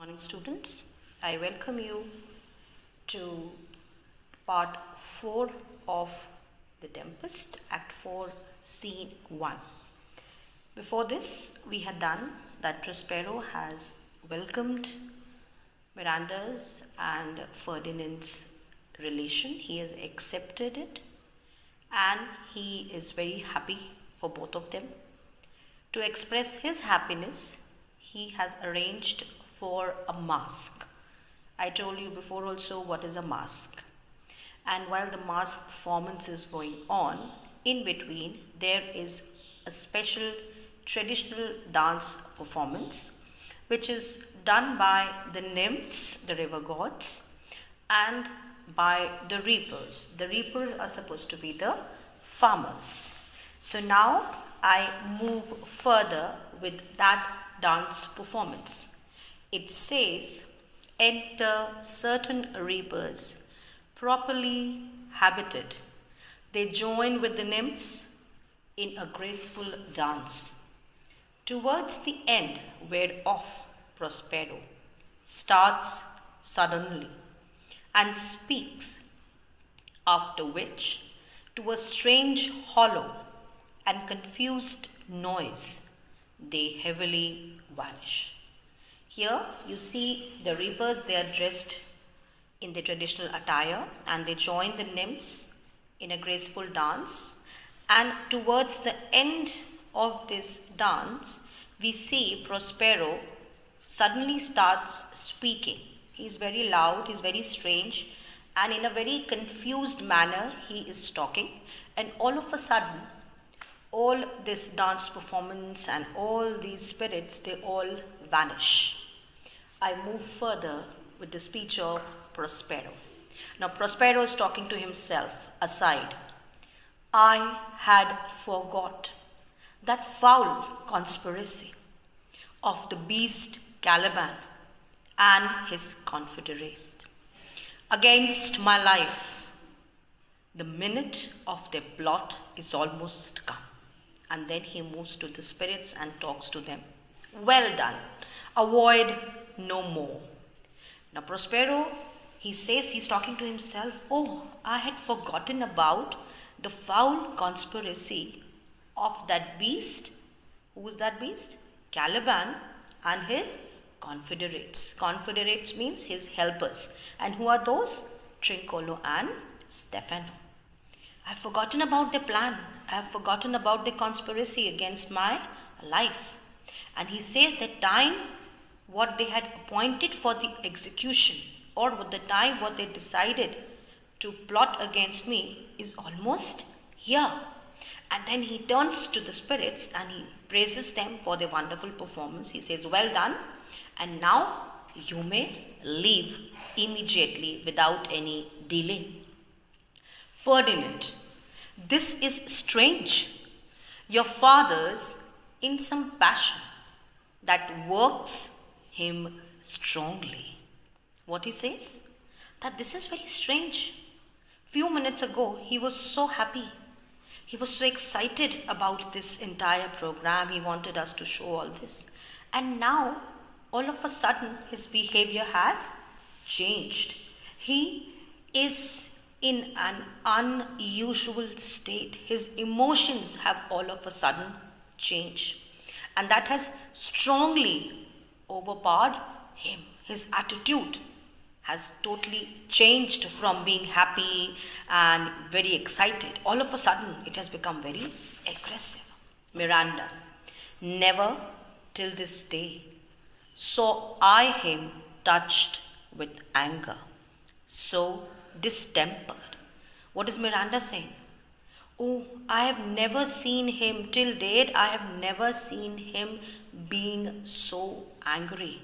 Morning, students. I welcome you to part 4 of The Tempest, Act 4, Scene 1. Before this, we had done that Prospero has welcomed Miranda's and Ferdinand's relation. He has accepted it and he is very happy for both of them. To express his happiness, he has arranged for a mask. I told you before also what is a mask. And while the mask performance is going on, in between there is a special traditional dance performance which is done by the nymphs, the river gods, and by the reapers. The reapers are supposed to be the farmers. So now I move further with that dance performance. It says, enter certain reapers, properly habited. They join with the nymphs in a graceful dance. Towards the end, whereof Prospero starts suddenly and speaks, after which, to a strange hollow and confused noise, they heavily vanish. Here you see the reapers, they are dressed in the traditional attire and they join the nymphs in a graceful dance. And towards the end of this dance, we see Prospero suddenly starts speaking. He is very loud, he is very strange, and in a very confused manner he is talking. And all of a sudden, all this dance performance and all these spirits, they all vanish. I move further with the speech of Prospero. Now Prospero is talking to himself aside. I had forgot that foul conspiracy of the beast Caliban and his confederates against my life. The minute of their plot is almost come. And then he moves to the spirits and talks to them. Well done. Avoid no more. Now Prospero, he says, he's talking to himself, oh, I had forgotten about the foul conspiracy of that beast. Who is that beast? Caliban and his confederates. Confederates means his helpers. And who are those? Trincolo and Stefano. I've forgotten about their plan. I've forgotten about the conspiracy against my life. And he says that time what they had appointed for the execution, or with the time what they decided to plot against me, is almost here. And then he turns to the spirits and he praises them for their wonderful performance. He says, well done, and now you may leave immediately without any delay. Ferdinand, this is strange. Your father's in some passion that works him strongly. What he says? That this is very strange. Few minutes ago, he was so happy. He was so excited about this entire program. He wanted us to show all this. And now, all of a sudden, his behavior has changed. He is in an unusual state. His emotions have all of a sudden changed. And that has strongly overpowered him. His attitude has totally changed from being happy and very excited. All of a sudden, it has become very aggressive. Miranda, never till this day saw I him touched with anger, so distempered. What is Miranda saying? Oh, I have never seen him till date. I have never seen him being so angry,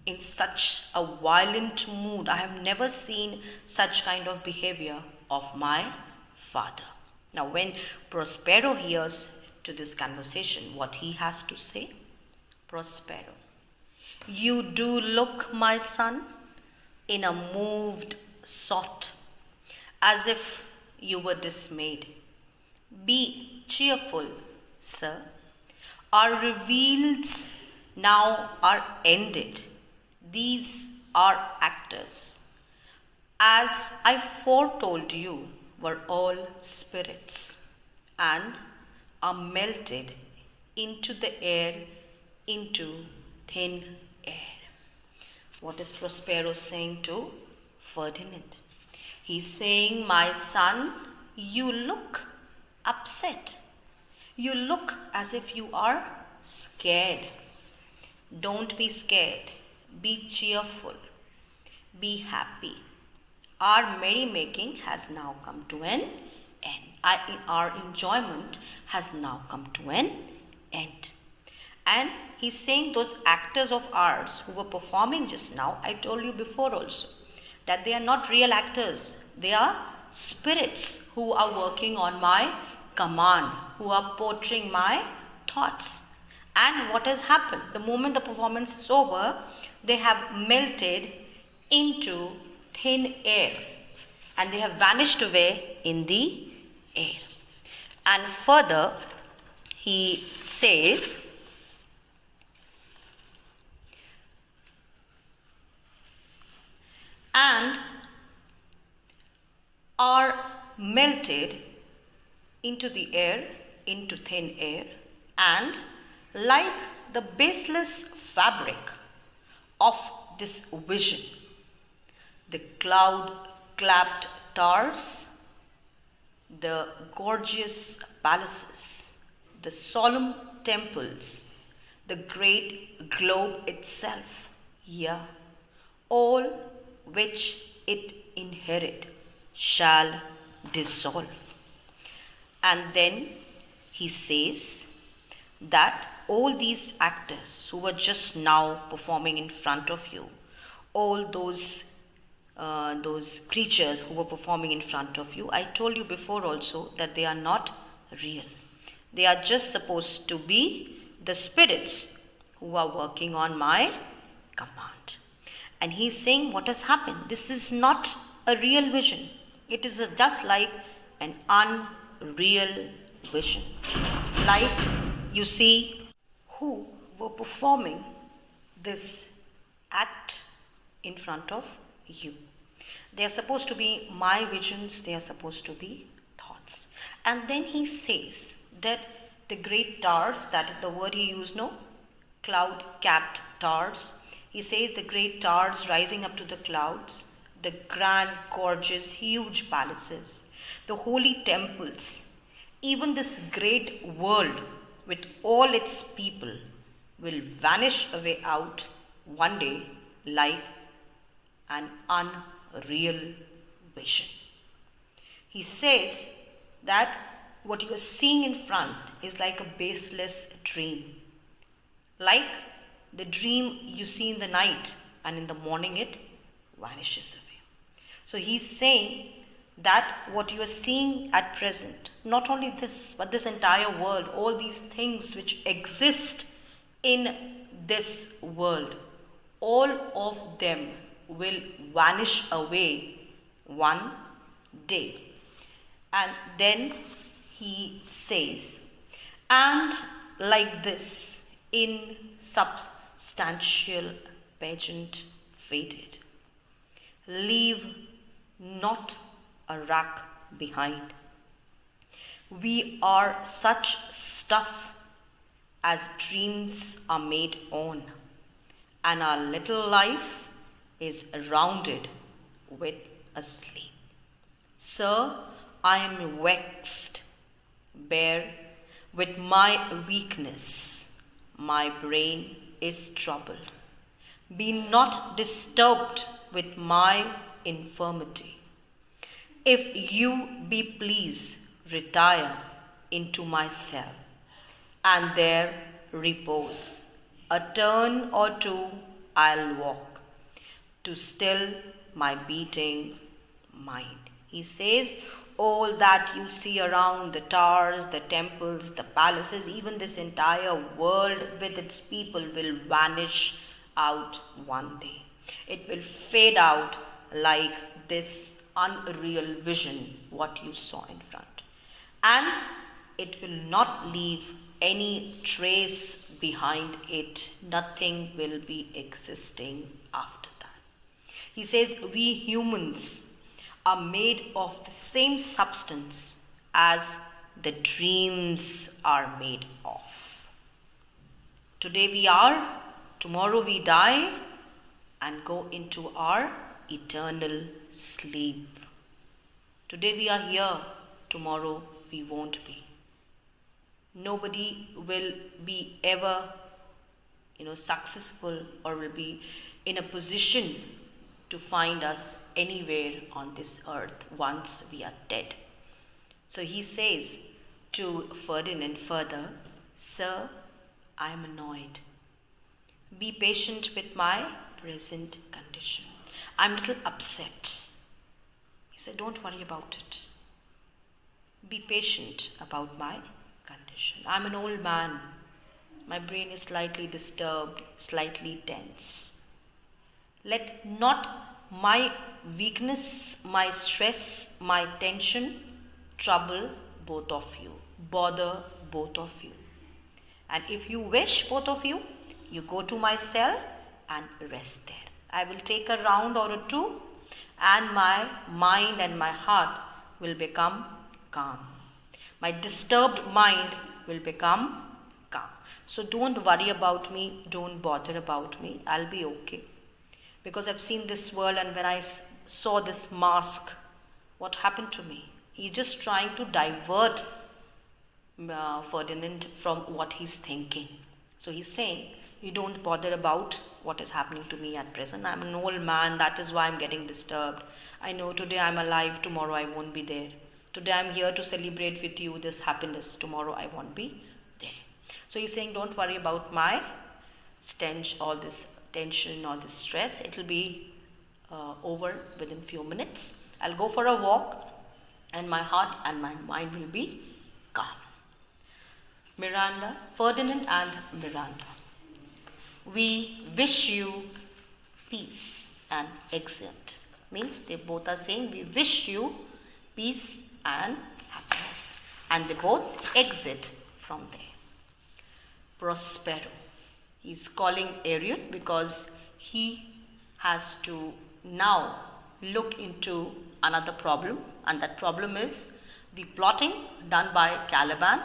in such a violent mood. I have never seen such kind of behavior of my father. Now, when Prospero hears to this conversation, what he has to say? Prospero, you do look, my son, in a moved sort, as if you were dismayed. Be cheerful, sir. Our reveals now are ended. these are actors, as I foretold you, were all spirits and are melted into the air, into thin air. What is Prospero saying to Ferdinand? He's saying, my son, you look upset. You look as if you are scared. Don't be scared. Be cheerful. Be happy. Our merrymaking has now come to an end. Our enjoyment has now come to an end. And he's saying those actors of ours who were performing just now, I told you before also, that they are not real actors. They are spirits who are working on my command, who are portraying my thoughts. And what has happened? The moment the performance is over, they have melted into thin air and they have vanished away in the air. And further, he says, and are melted into the air, into thin air, and like the baseless fabric of this vision, the cloud-clapped towers, the gorgeous palaces, the solemn temples, the great globe itself, all which it inherit shall dissolve. And then he says that all these actors who were just now performing in front of you, all those creatures who were performing in front of you, I told you before also that they are not real. They are just supposed to be the spirits who are working on my command. And he's saying what has happened. This is not a real vision. It is just like an unreal vision. Like you see who were performing this act in front of you. They are supposed to be my visions. They are supposed to be thoughts. And then he says that the great towers, that is the word he used, no? Cloud-capped towers. He says the great towers rising up to the clouds, the grand, gorgeous, huge palaces, the holy temples, even this great world with all its people will vanish away out one day like an unreal vision. He says that what you are seeing in front is like a baseless dream. Like the dream you see in the night and in the morning it vanishes away. So he's saying that what you are seeing at present, not only this, but this entire world, all these things which exist in this world, all of them will vanish away one day. And then he says, and like this insubstantial pageant faded, leave not a rack behind. We are such stuff as dreams are made on, and our little life is rounded with a sleep. Sir, I am vexed, bear with my weakness. My brain is troubled. Be not disturbed with my infirmity. If you be pleased, retire into my cell, and there repose. A turn or two I'll walk, to still my beating mind. He says, all that you see around, the towers, the temples, the palaces, even this entire world with its people will vanish out one day. It will fade out like this unreal vision, what you saw in front. And it will not leave any trace behind it. Nothing will be existing after that. He says we humans are made of the same substance as the dreams are made of. Today we are, tomorrow we die and go into our eternal sleep. Today we are here, tomorrow we won't be. Nobody will be ever, successful or will be in a position to find us anywhere on this earth once we are dead. So he says to Ferdinand further, Sir, I am annoyed. Be patient with my present condition. I'm a little upset. He said, don't worry about it. Be patient about my condition. I'm an old man. My brain is slightly disturbed, slightly tense. Let not my weakness, my stress, my tension trouble both of you, bother both of you. And if you wish, both of you, you go to my cell and rest there. I will take a round or two and my mind and my heart will become calm. My disturbed mind will become calm. So don't worry about me, don't bother about me, I'll be okay. Because I've seen this world, and when I saw this mask, what happened to me? He's just trying to divert Ferdinand from what he's thinking. So he's saying, you don't bother about what is happening to me at present. I'm an old man, that is why I'm getting disturbed. I know today I'm alive, tomorrow I won't be there. Today I'm here to celebrate with you this happiness, tomorrow I won't be there. So he's saying, don't worry about my stench, all this tension, all this stress. It will be over within few minutes. I'll go for a walk and my heart and my mind will be calm. Ferdinand and Miranda. We wish you peace and exit. Means they both are saying we wish you peace and happiness. And they both exit from there. Prospero. He's calling Ariel because he has to now look into another problem, and that problem is the plotting done by Caliban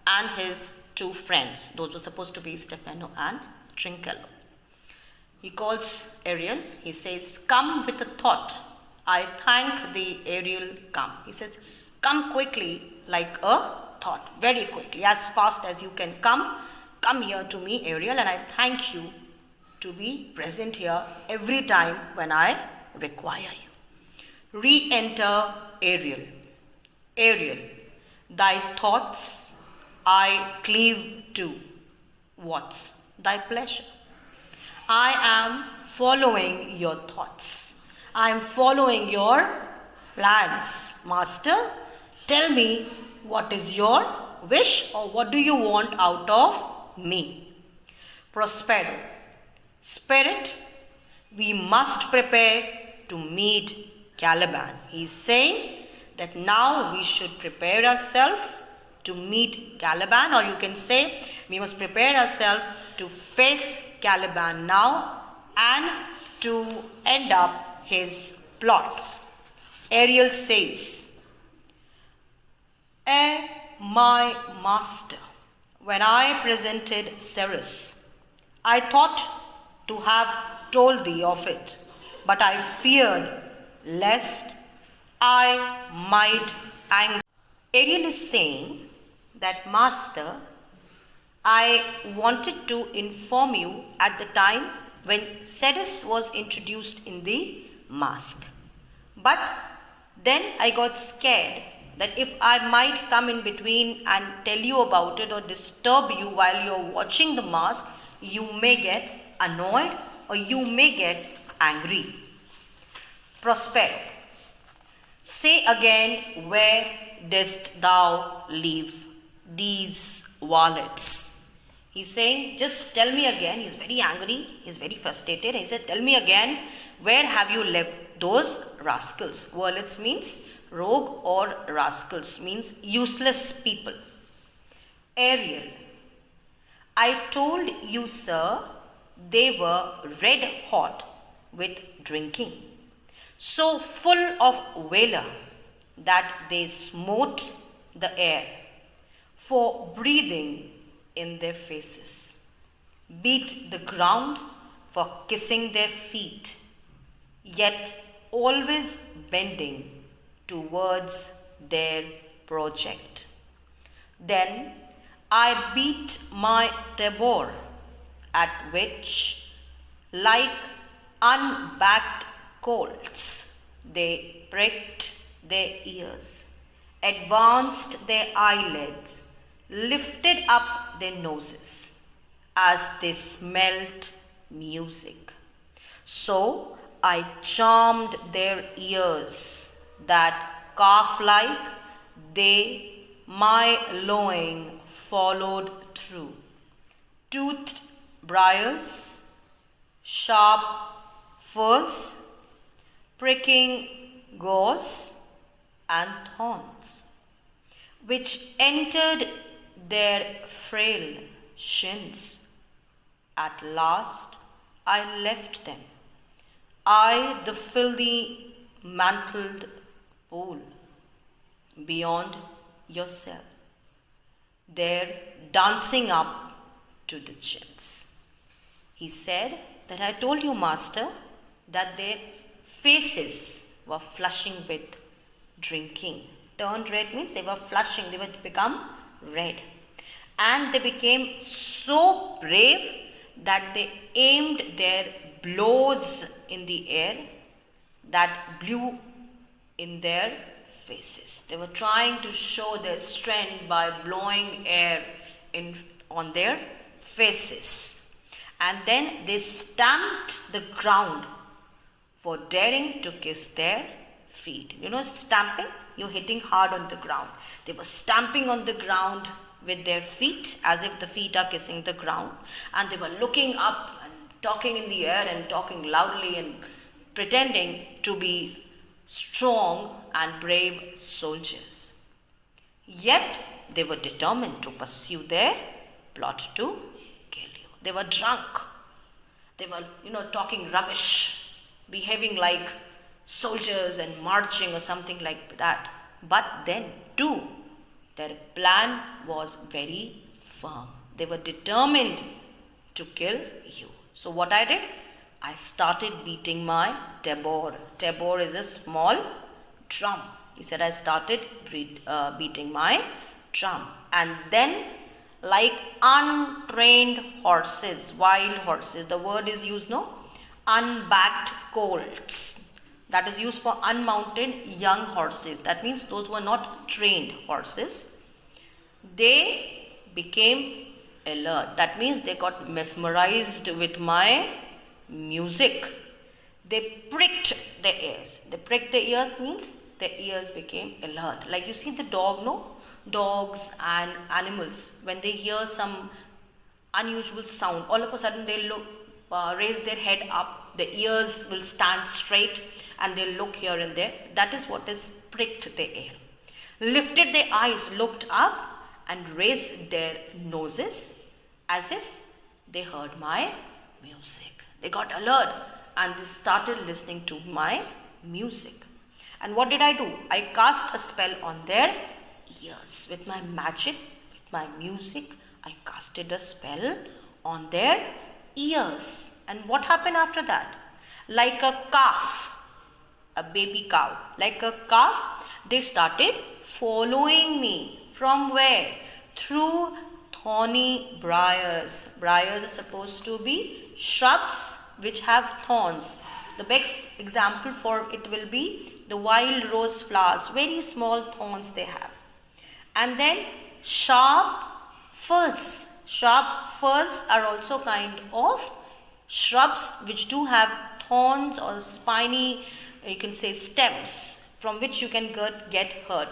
and his two friends. Those were supposed to be Stefano and Trincello. He calls Ariel. He says, come with a thought. I thank thee, Ariel, come. He says, come quickly like a thought, very quickly, as fast as you can come. Come here to me, Ariel, and I thank you to be present here every time when I require you. Re-enter Ariel. Ariel, thy thoughts I cleave to. What's thy pleasure? I am following your thoughts. I am following your plans. Master, tell me what is your wish or what do you want out of me? Prospero. Spirit, we must prepare to meet Caliban. He is saying that now we should prepare ourselves to meet Caliban, or you can say we must prepare ourselves to face Caliban now and to end up his plot. Ariel says, my master, when I presented Ceres, I thought to have told thee of it, but I feared lest I might anger. Ariel is saying that, Master, I wanted to inform you at the time when Ceres was introduced in the mask. But then I got scared that if I might come in between and tell you about it or disturb you while you're watching the mask, you may get annoyed or you may get angry. Prospero. Say again, where didst thou leave these wallets? He's saying, just tell me again. He's very angry. He's very frustrated. He says, tell me again, where have you left those rascals? Wallets means rogue, or rascals means useless people. Ariel, I told you, sir, they were red hot with drinking, so full of valor that they smote the air for breathing in their faces, beat the ground for kissing their feet, yet always bending towards their project. Then I beat my tabor, at which, like unbacked colts, they pricked their ears, advanced their eyelids, lifted up their noses as they smelt music. So I charmed their ears, that calf-like they my lowing followed through. Toothed briars, sharp furs, pricking gauze and thorns, which entered their frail shins. At last I left them, I the filthy mantled pool, beyond your cell, there dancing up to the chins. He said that I told you, master, that their faces were flushing with drinking. Turned red means they were flushing, they would become red. And they became so brave that they aimed their blows in the air that blew in their faces. They were trying to show their strength by blowing air on their faces. And then they stamped the ground for daring to kiss their feet. You know, stamping? You're hitting hard on the ground. They were stamping on the ground with their feet as if the feet are kissing the ground. And they were looking up and talking in the air and talking loudly and pretending to be strong and brave soldiers. Yet they were determined to pursue their plot to kill you. They were drunk. They were, talking rubbish, behaving like soldiers and marching or something like that. But then too, their plan was very firm. They were determined to kill you. So what I did? I started beating my tabor. Tabor is a small drum. He said I started beating my drum. And then, like untrained horses, wild horses, the word is used, unbacked colts. That is used for unmounted young horses. That means those were not trained horses. They became alert. That means they got mesmerized with my music. They pricked their ears. They pricked their ears means their ears became alert. Like you see the dog, dogs and animals, when they hear some unusual sound, all of a sudden they look, raise their head up, the ears will stand straight and they look here and there. That is what is pricked their ear. Lifted their eyes, looked up and raised their noses as if they heard my music. They got alert and they started listening to my music. And what did I do? I cast a spell on their ears. With my magic, with my music, I casted a spell on their ears. And what happened after that? Like a calf, a baby cow, like a calf, they started following me. From where? Through thorny briars. Briars are supposed to be shrubs which have thorns. The best example for it will be the wild rose flowers. Very small thorns they have. And then sharp firs. Sharp firs are also kind of shrubs which do have thorns or spiny, you can say, stems from which you can get hurt.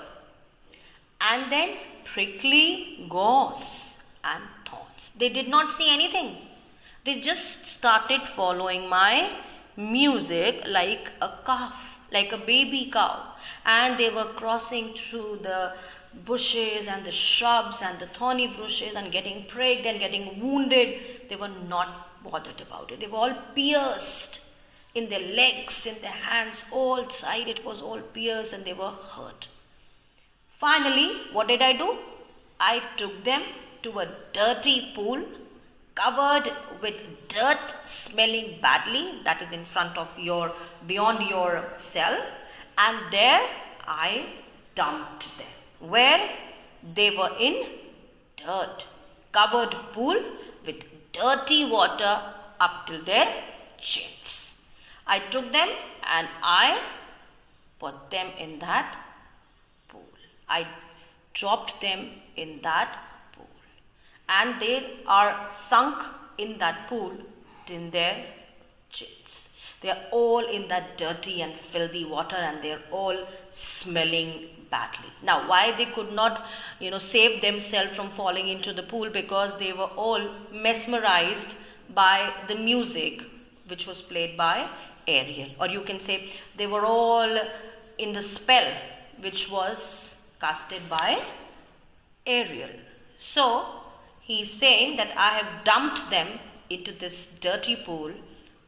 And then prickly gauze and thorns. They did not see anything. They just started following my music like a calf, like a baby cow. And they were crossing through the bushes and the shrubs and the thorny bushes and getting pricked and getting wounded, they were not bothered about it. They were all pierced in their legs, in their hands, all side it was all pierced and they were hurt. Finally, what did I do? I took them to a dirty pool covered with dirt, smelling badly, that is in front of beyond your cell, and there I dumped them. Where? They were in dirt, covered pool with dirty water up till their chins. I took them and I put them in that pool. I dropped them in that pool. And they are sunk in that pool in their chins. They are all in that dirty and filthy water and they are all smelling badly. Now, why they could not, save themselves from falling into the pool? Because they were all mesmerized by the music which was played by Ariel. Or you can say they were all in the spell which was casted by Ariel. So, he is saying that I have dumped them into this dirty pool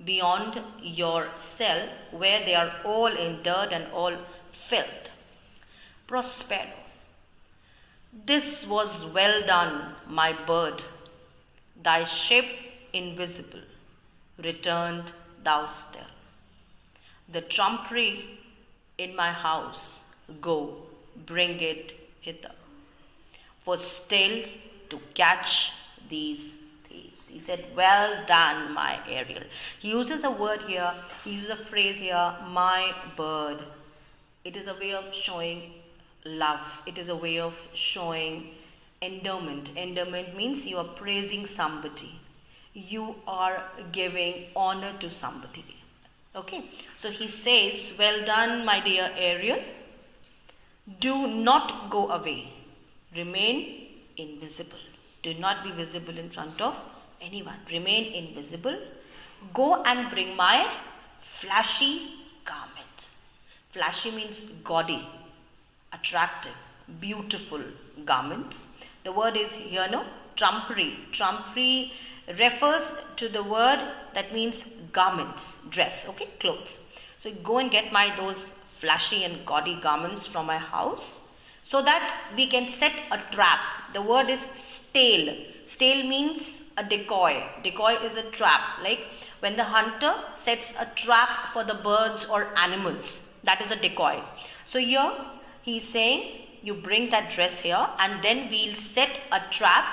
beyond your cell where they are all in dirt and all filth. Prospero. This was well done, my bird. Thy ship invisible, returned thou still. The trumpery in my house, go, bring it hither. For still to catch these thieves. He said, well done, my Ariel. He uses a word here, he uses a phrase here, my bird. It is a way of showing love. It is a way of showing endearment. Endearment means you are praising somebody. You are giving honor to somebody. Okay, so he says, well done, my dear Ariel. Do not go away. Remain invisible. Do not be visible in front of anyone. Remain invisible. Go and bring my flashy garments. Flashy means gaudy, attractive, beautiful garments. The word is here, trumpery. Trumpery refers to the word that means garments, dress, okay, clothes. So go and get those flashy and gaudy garments from my house so that we can set a trap. The word is stale. Stale means a decoy. Decoy is a trap. Like when the hunter sets a trap for the birds or animals, that is a decoy. So here he is saying, you bring that dress here and then we'll set a trap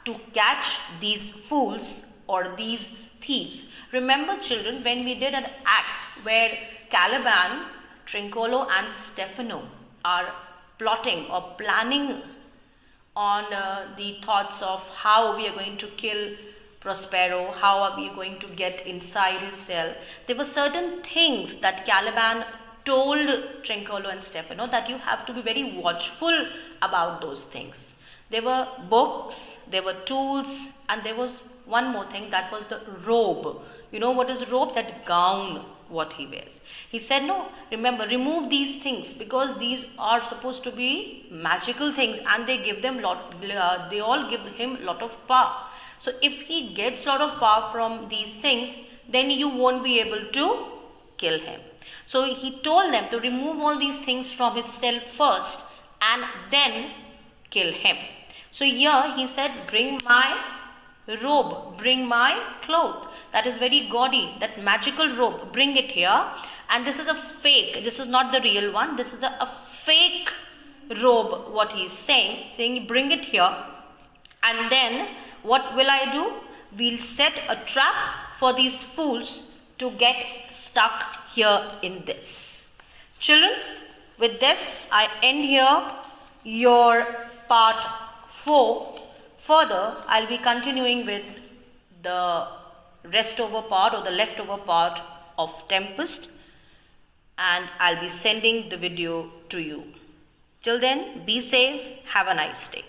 to catch these fools or these thieves. Remember, children, when we did an act where Caliban, Trincolo and Stefano are plotting or planning on the thoughts of how we are going to kill Prospero, how are we going to get inside his cell. There were certain things that Caliban told Trincolo and Stefano that you have to be very watchful about those things. There were books, there were tools, and there was one more thing, that was the robe. You know what is robe? That gown what he wears. He said, no, remember, remove these things because these are supposed to be magical things and they give them they all give him lot of power. So if he gets lot of power from these things, then you won't be able to kill him. So he told them to remove all these things from his cell first and then kill him. So here he said, bring my robe, bring my cloth. That is very gaudy, that magical robe, bring it here. And this is a fake, this is not the real one, this is a fake robe, what he is saying bring it here. And then what will I do? We'll set a trap for these fools to get stuck here in this. Children, with this I end here your part 4. Further, I'll be continuing with the rest over part or the leftover part of Tempest, and I'll be sending the video to you. Till then, be safe, have a nice day.